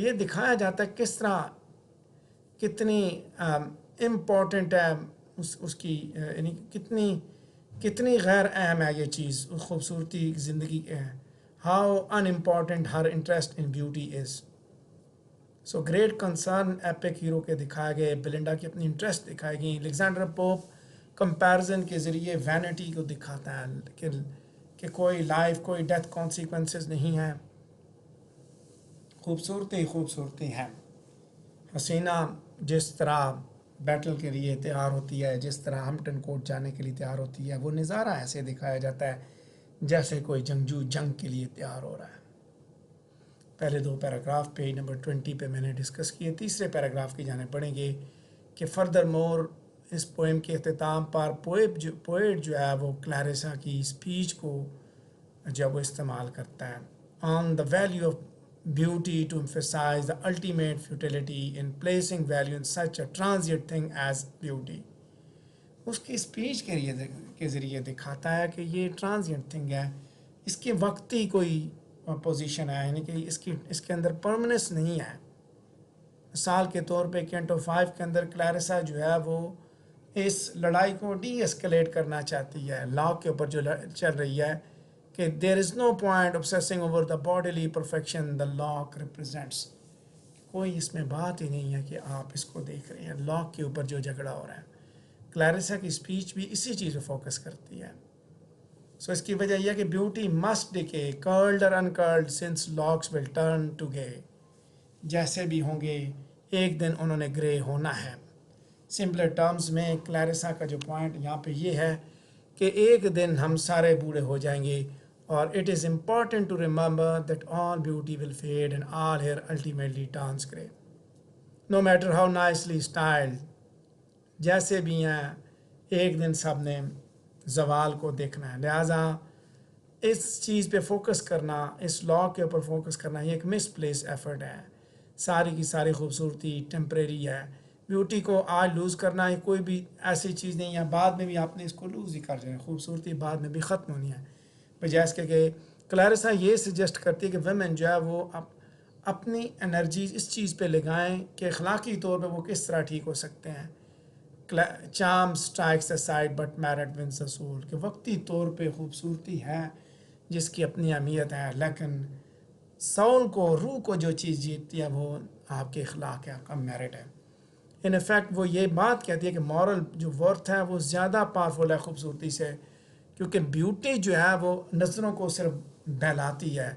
تو یہ دکھایا جاتا ہے کس طرح کتنی امپورٹنٹ ہے اس کی یعنی کتنی غیر اہم ہے یہ چیز خوبصورتی زندگی کے ہے. How in important Hare interest in beauty is. So great concern epic hero کے دکھائے گئے، بلنڈا کی اپنی انٹرسٹ دکھائی گئی. الیگزینڈر پوپ کمپیرزن کے ذریعے وینٹی کو دکھاتا ہے کہ کوئی لائف کوئی ڈیتھ کانسیکوینسز نہیں ہے. خوبصورتی ہے. حسینہ جس طرح بیٹل کے لیے تیار ہوتی ہے، جس طرح ہمپٹن کوٹ جانے کے لیے تیار ہوتی ہے، وہ نظارہ ایسے دکھایا جاتا ہے جیسے کوئی جنگجو جنگ کے لیے تیار ہو رہا ہے. پہلے 2 پیراگراف پیج نمبر 20 پہ میں نے ڈسکس کیے. تیسرے پیراگراف کی جانب پڑھیں گے کہ فردر مور اس پوئم کے اختتام پر پوئٹ جو ہے وہ کلیریسا کی اسپیچ کو جب وہ استعمال کرتا ہے on the value of beauty to emphasize the ultimate futility in placing value in such a transient thing as beauty. اس کی اسپیچ کے ذریعے دکھاتا ہے کہ یہ ٹرانزینٹ تھنگ ہے، اس کی وقتی کوئی پوزیشن ہے، یعنی کہ اس کے اندر پرماننس نہیں ہے. مثال کے طور پہ کینٹو 5 کے اندر کلیرسا جو ہے وہ اس لڑائی کو ڈی ایسکلیٹ کرنا چاہتی ہے. لا کے اوپر جو چل رہی ہے کہ دیر از نو point obsessing over the bodily perfection the law represents. کوئی اس میں بات ہی نہیں ہے کہ آپ اس کو دیکھ رہے ہیں، لا کے اوپر جو جھگڑا ہو رہا ہے. کلیرسا کی اسپیچ بھی اسی چیز پہ فوکس کرتی ہے. سو اس کی وجہ یہ ہے کہ beauty must decay curled or uncurled since locks will turn to gray. جیسے بھی ہوں گے ایک دن انہوں نے گرے ہونا ہے. سمپلر ٹرمز میں کلیرسا کا جو پوائنٹ یہاں پہ یہ ہے کہ ایک دن ہم سارے بوڑھے ہو جائیں گے، اور it is important to remember that all beauty will fade and all hair ultimately turns grey no matter how nicely styled. جیسے بھی ہیں ایک دن سب نے زوال کو دیکھنا ہے. لہٰذا اس چیز پہ فوکس کرنا، اس لا کے اوپر فوکس کرنا، یہ ایک مس پلیس ایفرٹ ہے. ساری کی ساری خوبصورتی ٹیمپریری ہے. بیوٹی کو آج لوز کرنا یہ کوئی بھی ایسی چیز نہیں ہے، بعد میں بھی آپ نے اس کو لوز ہی کر جائے. خوبصورتی بعد میں بھی ختم ہونی ہے. بجائے اس کے کہ کلیرسا یہ سجیسٹ کرتی ہے کہ ویمن جو ہے وہ اپنی انرجی اس چیز پہ لگائیں کہ اخلاقی طور پہ وہ کس طرح ٹھیک ہو سکتے ہیں. Charm strikes aside but merit wins the soul. کہ وقتی طور پہ خوبصورتی ہے جس کی اپنی اہمیت ہے، لیکن سول کو، روح کو جو چیز جیتتی ہے وہ آپ کے اخلاق ہے، آپ کا میرٹ ہے. ان افیکٹ وہ یہ بات کہتی ہے کہ مورل جو ورتھ ہے وہ زیادہ پاورفل ہے خوبصورتی سے، کیونکہ بیوٹی جو ہے وہ نظروں کو صرف بہلاتی ہے،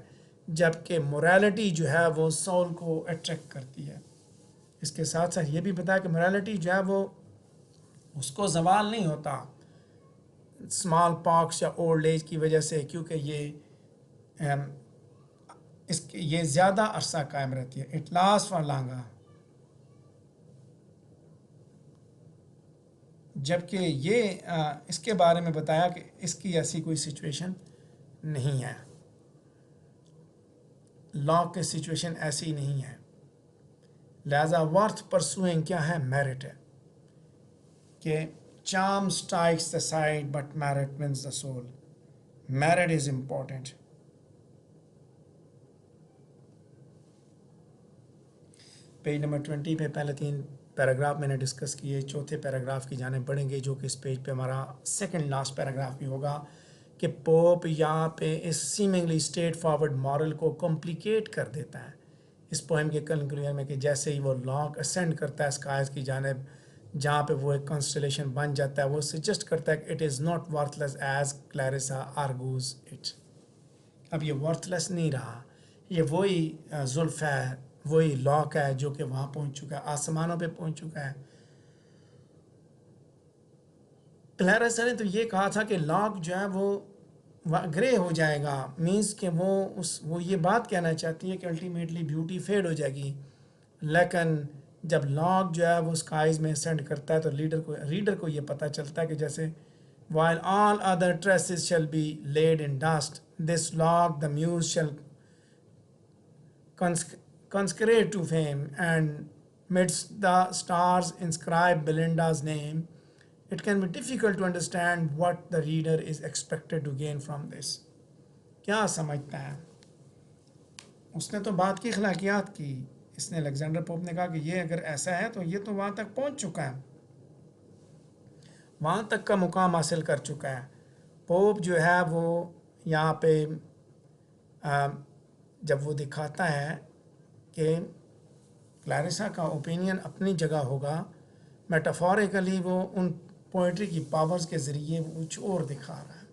جبکہ موریلٹی جو ہے وہ سول کو اٹریکٹ کرتی ہے. اس کے ساتھ ساتھ یہ بھی بتایا کہ موریلٹی جو ہے وہ اس کو زوال نہیں ہوتا اسمال پاکس یا اولڈ ایج کی وجہ سے، کیونکہ یہ زیادہ عرصہ قائم رہتی ہے. It last for longer. جبکہ یہ اس کے بارے میں بتایا کہ اس کی ایسی کوئی سچویشن نہیں ہے. لا کی سچویشن ایسی نہیں ہے. لہذا ورتھ پرسوئنگ کیا ہے؟ میرٹ ہے. کہ charm strikes the side but merit wins the soul. Merit is important. Page number 20 پہ پہلے 3 پیراگراف میں نے ڈسکس کیے. چوتھے پیراگراف کی جانب پڑھیں گے جو کہ اس پیج پہ ہمارا سیکنڈ لاسٹ پیراگراف بھی ہوگا کہ پوپ یہاں پہ اس سیمنگلی اسٹریٹ فارورڈ مورل کو کمپلیکیٹ کر دیتا ہے اس پوئم کے کنکلوژن میں، کہ جیسے ہی وہ لاک اسینڈ کرتا ہے اسکائز کی جانب جہاں پہ وہ ایک کنسٹلیشن بن جاتا ہے، وہ سجیسٹ کرتا ہے کہ it is not worth less as Clarissa argues it. اب یہ ورتھ لیس نہیں رہا، یہ وہی زلف ہے، وہی لاک ہے جو کہ وہاں پہنچ چکا ہے، آسمانوں پہ پہنچ چکا ہے. کلیرسا نے تو یہ کہا تھا کہ لاک جو ہے وہ گرے ہو جائے گا، مینس کہ وہ یہ بات کہنا چاہتی ہے کہ الٹیمیٹلی بیوٹی فیڈ ہو جائے گی. لیکن جب لاک جو ہے وہ اسکائز میں سینڈ کرتا ہے تو ریڈر کو یہ پتہ چلتا ہے کہ جیسے while all other tresses shall be laid in dust, this log the muse shall consecrate to fame, and midst the stars inscribe Belinda's name. It can be difficult to understand what the reader is expected to gain from this. کیا سمجھتا ہے؟ اس نے تو بات کی اخلاقیات کی، اس نے الیگزینڈر پوپ نے کہا کہ یہ اگر ایسا ہے تو یہ تو وہاں تک پہنچ چکا ہے، وہاں تک کا مقام حاصل کر چکا ہے۔ پوپ جو ہے وہ یہاں پہ جب وہ دکھاتا ہے کہ کلیرسا کا اوپینین اپنی جگہ ہوگا، میٹافوریکلی وہ ان پوئٹری کی پاورز کے ذریعے وہ کچھ اور دکھا رہا ہے۔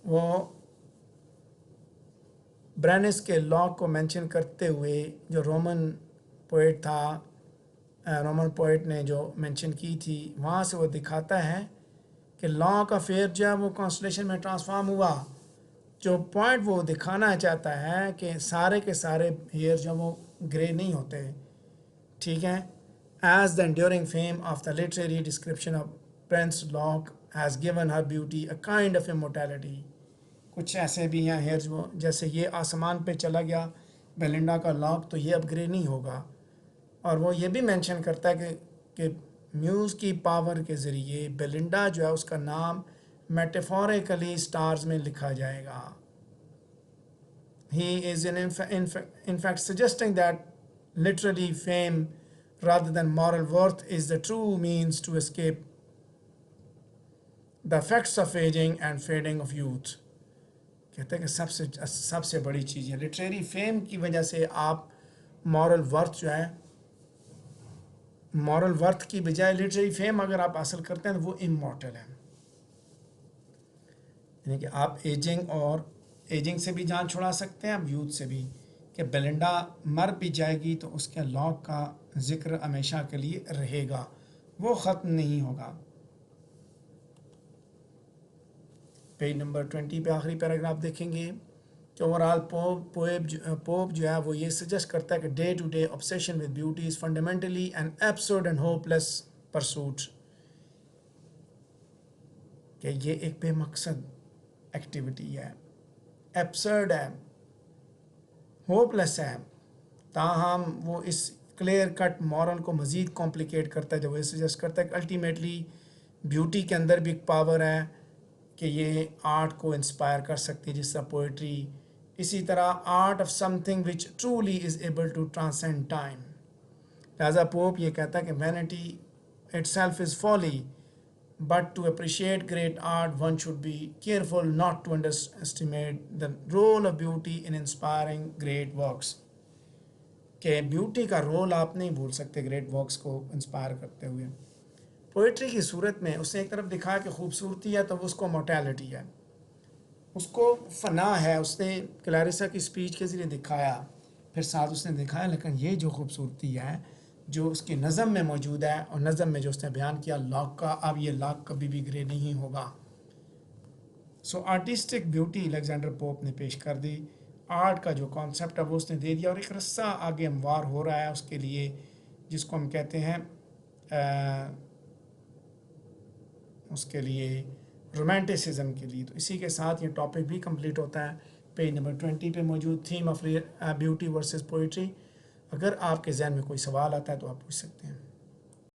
وہ برینس کے لاک کو مینشن کرتے ہوئے جو رومن پوئٹ تھا، رومن پوئٹ نے جو مینشن کی تھی، وہاں سے وہ دکھاتا ہے کہ لا کا فیئر جو ہے وہ کانسٹلیشن میں ٹرانسفارم ہوا۔ جو پوائنٹ وہ دکھانا چاہتا ہے کہ سارے کے سارے ہیئر جو وہ گرے نہیں ہوتے، ٹھیک ہے۔ As the enduring fame of the literary description of Prince Locke has given her beauty a kind of immortality۔ کچھ ایسے بھی ہیں ہیئرز وہ، جیسے یہ آسمان پہ چلا گیا بیلنڈا کا لاک تو یہ اب گرے نہیں ہوگا۔ اور وہ یہ بھی مینشن کرتا ہے کہ میوز کی پاور کے ذریعے بیلنڈا جو ہے اس کا نام میٹافوریکلی سٹارز میں لکھا جائے گا۔ He is in fact suggesting that literary fame rather than moral worth is the true means to escape the effects of aging and fading of youth۔ کہتے ہیں کہ سب سے بڑی چیز ہے لٹریری فیم کی وجہ سے آپ مورل ورتھ جو ہے، مورل ورتھ کی بجائے لٹریری فیم اگر آپ حاصل کرتے ہیں تو وہ امورٹل ہے، یعنی کہ آپ ایجنگ سے بھی جان چھڑا سکتے ہیں، اب یوتھ سے بھی، کہ بیلنڈا مر بھی جائے گی تو اس کے لاک کا ذکر ہمیشہ کے لیے رہے گا، وہ ختم نہیں ہوگا۔ پیج نمبر 20 پہ آخری پیراگراف دیکھیں گے کہ اوورآل پوپ جو ہے وہ یہ سجیسٹ کرتا ہے کہ day to day obsession with beauty is fundamentally an absurd and hopeless pursuit، کہ یہ ایک بے مقصد ایکٹیویٹی ہے، ایبسرڈ ہے، ہوپ لیس ہے، تاہم وہ اس کلیئر کٹ مورل کو مزید کمپلیکیٹ کرتا ہے جب وہ یہ سجیسٹ کرتا ہے کہ الٹیمیٹلی بیوٹی کے اندر بھی ایک پاور ہے کہ یہ آرٹ کو انسپائر کر سکتی ہے، جس طرح پوئٹری، اسی طرح art of something which truly is able to transcend time. لہٰذا پوپ یہ کہتا ہے کہ vanity itself is folly, but to appreciate great art one should be careful not to underestimate the role of beauty in inspiring great works، کہ beauty کا role آپ نہیں بھول سکتے گریٹ ورکس کو انسپائر کرتے ہوئے۔ پوئٹری کی صورت میں اس نے ایک طرف دکھایا کہ خوبصورتی ہے تو اس کو مورٹیلٹی ہے، اس کو فنا ہے، اس نے کلیرسا کی اسپیچ کے ذریعے دکھایا، پھر ساتھ اس نے دکھایا لیکن یہ جو خوبصورتی ہے جو اس کی نظم میں موجود ہے، اور نظم میں جو اس نے بیان کیا لاک کا، اب یہ لاک کبھی بھی گرے نہیں ہوگا۔ سو آرٹسٹک بیوٹی الیگزینڈر پوپ نے پیش کر دی، آرٹ کا جو کانسیپٹ ہے وہ اس نے دے دیا، اور ایک رسہ آگے ہموار ہو رہا ہے اس کے لیے، جس کو ہم کہتے ہیں اس کے لیے رومانٹسزم کے لیے۔ تو اسی کے ساتھ یہ ٹاپک بھی کمپلیٹ ہوتا ہے۔ پیج نمبر 20 پہ موجود theme of beauty versus poetry. اگر آپ کے ذہن میں کوئی سوال آتا ہے تو آپ پوچھ سکتے ہیں۔